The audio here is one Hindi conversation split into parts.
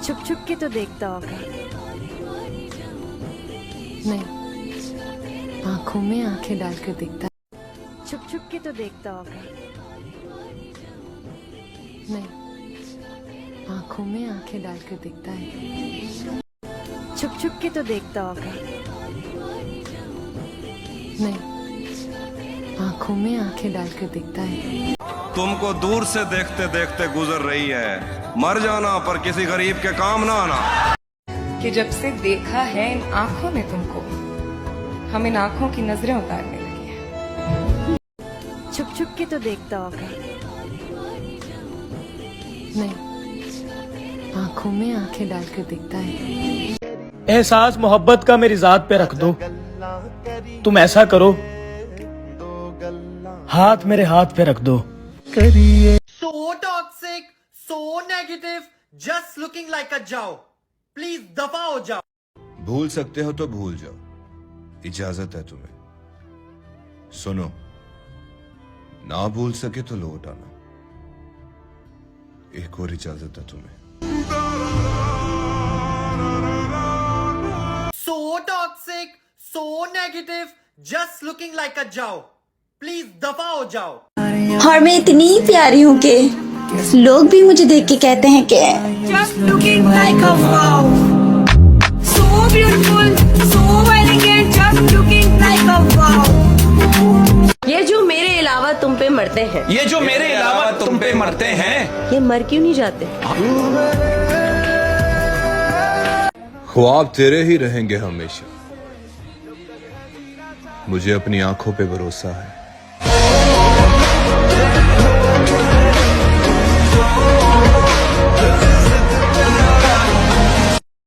छुप छुप के तो देखता होगा। नहीं, आंखों में आंखें डालकर देखता है। छुप छुप के तो देखता होगा। नहीं, आंखों में आंखें डालकर देखता है। छुप छुप के तो देखता होगा। नहीं, आंखों में आंखें डालकर देखता है। तुमको दूर से देखते देखते गुजर रही है, मर जाना पर किसी गरीब के काम ना आना। कि जब से देखा है इन आंखों ने तुमको, हम इन आंखों की नजरें उतारने लगे हैं। छुप छुप के तो देखता होगा। नहीं, आंखों में आंखें डालकर देखता है। एहसास मोहब्बत का मेरी जात पे रख दो। तुम ऐसा करो, हाथ मेरे हाथ पे रख दो। So toxic, so negative, just looking like a जाओ, प्लीज दफा हो जाओ। भूल सकते हो तो भूल जाओ, इजाजत है तुम्हें। सुनो, ना भूल सके तो लौट आना, एक और इजाजत है तुम्हें। So toxic, so negative, just looking like a जाओ, प्लीज दफा हो जाओ। और मैं इतनी प्यारी हूँ कि लोग भी मुझे देख के कहते हैं कि Just looking like a wow, so beautiful, so elegant, just looking like a wow। ये जो मेरे अलावा तुम पे मरते हैं, ये जो मेरे अलावा तुम पे मरते हैं, ये मर क्यों नहीं जाते? ख्वाब तेरे ही रहेंगे हमेशा, मुझे अपनी आंखों पे भरोसा है।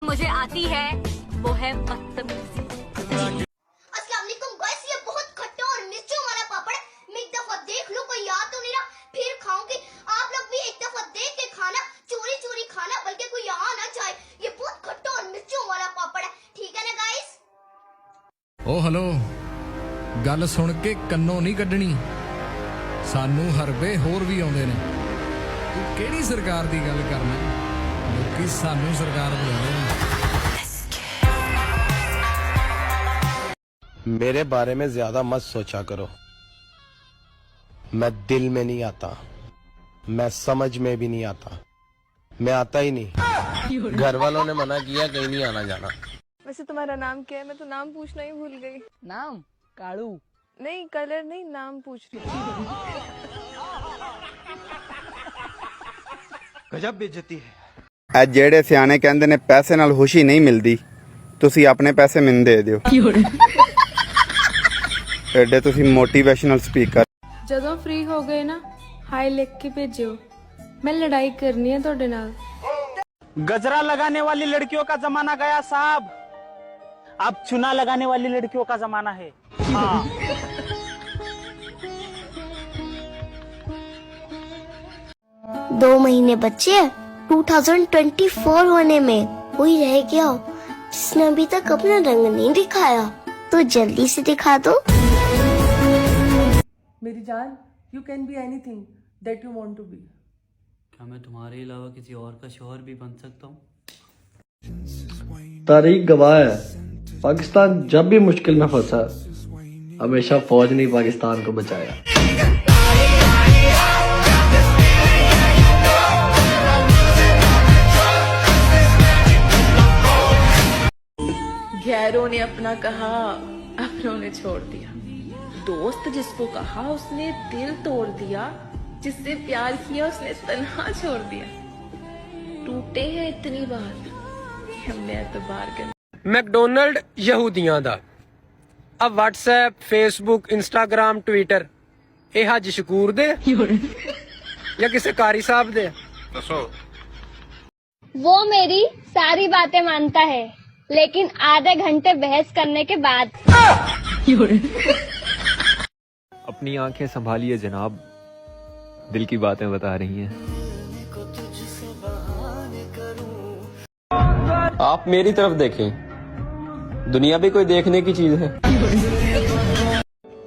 मुझे आती है वो है बदतमीजी। अस्सलाम वालेकुम गाइस, ये बहुत खट्टा और मिर्चों वाला पापड़ है। मैं एक दफा देख लूं, कोई याद तो नहीं रहा, फिर खाऊंगी। आप लोग भी एक दफा देख के खाना, चोरी चोरी खाना, बल्कि कोई यहाँ ना जाए। ये बहुत खट्टा और मिर्चों वाला पापड़ है, ठीक है ना गाइस? ओ हेलो, गल सुन के कन्नों नहीं कड्डनी, सानू हरबे होर भी आउंदे ने। तू केड़ी सरकार दी गल करना, लोकी सानू सरकार बुलाउंदे ने। मेरे बारे में ज्यादा मत सोचा करो, मैं दिल में नहीं आता, मैं समझ में भी नहीं आता, मैं आता ही नहीं। घर वालों ने मना किया कहीं नहीं आना जाना। वैसे तुम्हारा नाम क्या है? मैं तो नाम पूछना ही भूल गई। नाम कालू नहीं, कलर नहीं, नाम पूछ रही थी। गजब बेइज्जती है। ਐ ਜਿਹੜੇ ਸਿਆਣੇ ਕਹਿੰਦੇ ਨੇ ਪੈਸੇ ਨਾਲ ਖੁਸ਼ੀ ਨਹੀਂ ਮਿਲਦੀ, ਤੁਸੀਂ ਆਪਣੇ ਪੈਸੇ ਮੈਨੂੰ ਦੇ ਦਿਓ। ਐਡੇ ਤੁਸੀਂ ਮੋਟੀਵੇਸ਼ਨਲ ਸਪੀਕਰ। ਜਦੋਂ फ्री हो गए ना, हाय लिख के भेजो, मैं लड़ाई करनी है ਤੁਹਾਡੇ ਨਾਲ। गजरा लगाने वाली लड़कियों का जमाना गया साहब, अब चुना लगाने वाली लड़कियों का जमाना है। हाँ। 2 महीने बच्चे 2024 होने में, वही रह गया जिसने अभी तक अपना रंग नहीं दिखाया, तो जल्दी से दिखा दो। मेरी जान, you can be anything that you want to be। क्या मैं तुम्हारे अलावा किसी और का शौहर भी बन सकता हूँ? तारीख गवाह है, पाकिस्तान जब भी मुश्किल में फंसा, हमेशा फौज ने पाकिस्तान को बचाया। गैरों ने अपना कहा, अपनों ने छोड़ दिया। दोस्त जिसको कहा उसने दिल तोड़ दिया, जिससे प्यार किया उसने तन्हा छोड़ दिया। टूटे हैं इतनी बार कि हमने एतबार कर। मैकडोनल्ड यहूदियां दा, अब व्हाट्सएप, फेसबुक, इंस्टाग्राम, ट्विटर ਇਹ ਹੱਜ ਸ਼ਕੂਰ ਦੇ या किसी कारी साहब दे? वो मेरी सारी बातें मानता है, लेकिन आधे घंटे बहस करने के बाद। अपनी आंखें संभालिए जनाब, दिल की बातें बता रही हैं। आप मेरी तरफ देखें, दुनिया भी कोई देखने की चीज है।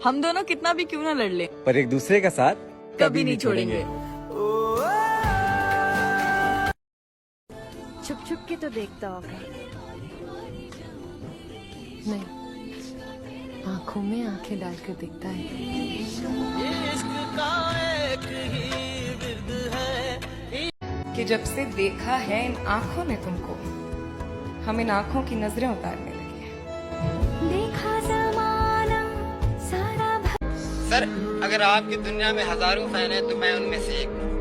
हम दोनों कितना भी क्यों ना लड़ ले, पर एक दूसरे का साथ कभी नहीं छोड़ेंगे। छुप छुप के तो देखता होगा। नहीं, आंखों में आंखें डालकर दिखता है। कि जब से देखा है इन आंखों ने तुमको, हम इन आंखों की नजरें उतारने लगे हैं। देखा ज़माना सारा सर, अगर आपकी दुनिया में हजारों फैन है तो मैं उनमें से एक हूँ।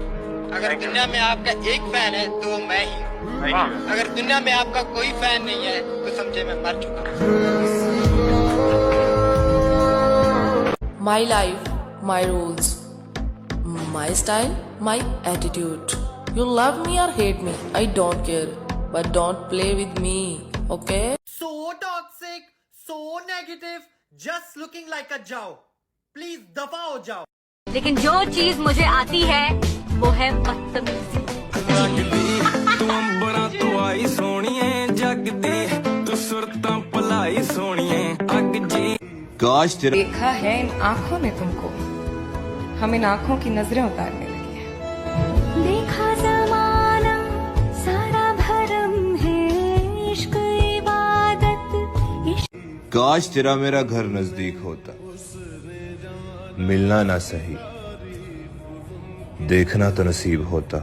अगर दुनिया में आपका एक फैन है तो वो मैं ही हूँ। अगर दुनिया में आपका कोई फैन नहीं है तो समझे मैं मर चुका हूँ। My life, my rules, my style, my attitude. You love me or hate me, I don't care. But don't play with me, okay? So toxic, so negative, just looking like a Jao. Please दफा हो जाओ। लेकिन जो चीज मुझे आती है वो है बदतमीजी। काश तेरा देखा है इन आंखों ने तुमको, हम इन आंखों की नजरें उतारने लगे हैं। देखा ज़माना सारा भरम है, इश्क इबादत काश तेरा मेरा घर नजदीक होता, मिलना ना सही देखना तो नसीब होता।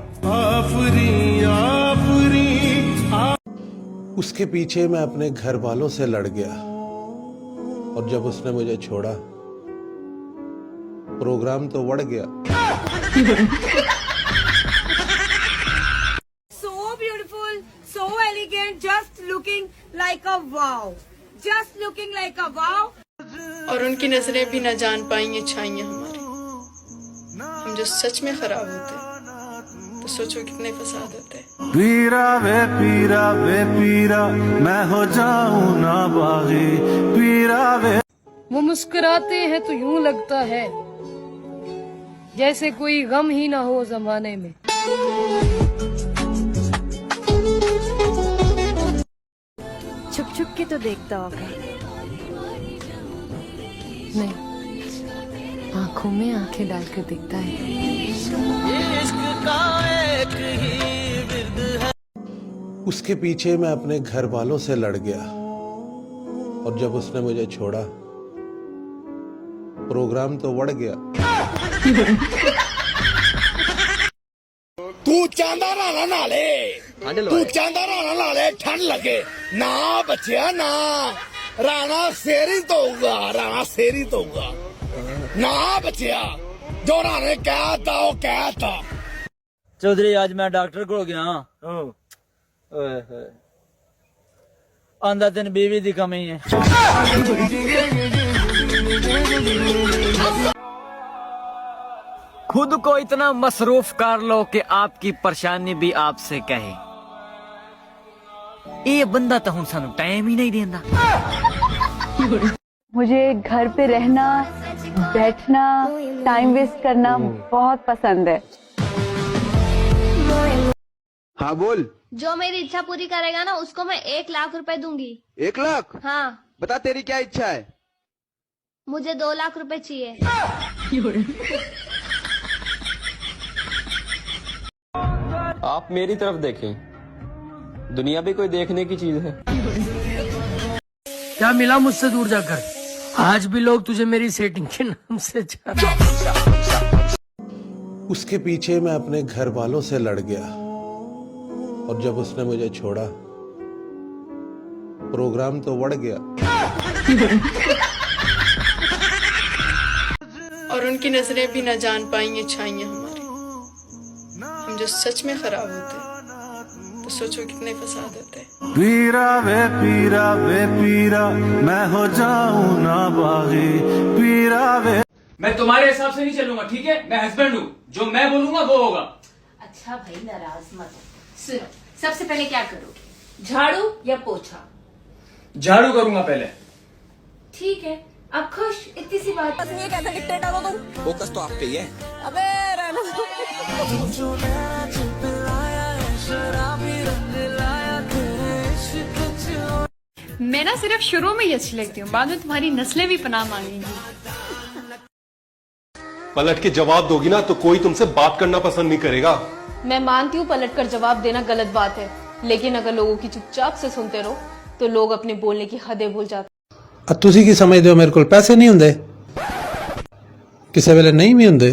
उसके पीछे मैं अपने घर वालों से लड़ गया और जब उसने मुझे छोड़ा प्रोग्राम तो बढ़ गया। So beautiful, so elegant, just looking like a wow. Just looking like a wow. और उनकी नजरें भी न जान पाएंगी अच्छाइयाँ हमारी। हम जो सच में खराब होते हैं तो सोचो कितने फसाद होते हैं। पीरा मैं हो जाऊं ना बागी, पीरा वे। वो मुस्कुराते हैं तो यूं लगता है जैसे कोई गम ही ना हो जमाने में। छुप छुप के तो देखता होगा। नहीं, आंखों में आंखें डालकर दिखता है। उसके पीछे मैं अपने घर वालों से लड़ गया और जब उसने मुझे छोड़ा प्रोग्राम तो बढ़ गया। तू चांदा राणा नाले, तू चांदा राणा नाले ठंड लगे ना बचिया ना, राणा शेरी तो होगा, राणा शेरी तो होगा ना बचिया। जो राणे कहा था वो कहा था। चौधरी आज मैं डॉक्टर को गया, आंदा तेन बीवी दी कमी है। खुद को इतना मसरूफ कर लो कि आपकी परेशानी भी आपसे कहे। ये बंदा तो हम सानू टाइम ही नहीं देता। मुझे घर पे रहना, बैठना, टाइम वेस्ट करना बहुत पसंद है। हाँ बोल। जो मेरी इच्छा पूरी करेगा ना उसको मैं 1 लाख रुपए दूंगी। 1 लाख? हाँ। बता तेरी क्या इच्छा है? मुझे 2 लाख रुपए चाहिए। आप मेरी तरफ देखें, दुनिया भी कोई देखने की चीज है। क्या मिला मुझसे दूर जाकर? आज भी लोग तुझे मेरी सेटिंग के नाम से उसके पीछे मैं अपने घर वालों से लड़ गया और जब उसने मुझे छोड़ा प्रोग्राम तो बढ़ गया। और उनकी नजरें भी न जान पाएंगी अच्छाइयाँ हमारी। हम जो सच में खराब होते हैं तो सोचो कितने फसाद होते हैं। पीरा मैं हो जाऊं ना बागी, पीरा वे। मैं तुम्हारे हिसाब से नहीं चलूंगा, ठीक है? मैं हस्बैंड हूँ, जो मैं बोलूंगा वो होगा। अच्छा भाई नाराज मत हो। सुनो, सबसे पहले क्या करोगे, झाड़ू या पोछा? झाड़ू करूंगा पहले। ठीक है, अब खुश? इतनी सी बात। ये कैसा डिक्टेटर हो तुम? फोकस तो आप पे ही है। अबे रहना दो। मैं ना सिर्फ शुरू में ही अच्छी लगती हूँ, बाद में तुम्हारी नस्लें भी पनाह मांगेंगी। पलट के जवाब दोगी ना तो कोई तुमसे बात करना पसंद नहीं करेगा। मैं मानती हूँ पलट कर जवाब देना गलत बात है, लेकिन अगर लोगों की चुपचाप से सुनते रहो तो लोग अपने बोलने की हदें भूल जाते। ਤੁਸੀਂ ਕੀ ਸਮਝਦੇ ਹੋ ਮੇਰੇ ਕੋਲ ਪੈਸੇ ਨਹੀਂ ਹੁੰਦੇ ਕਿਸੇ ਵੇਲੇ ਨਹੀਂ ਵੀ ਹੁੰਦੇ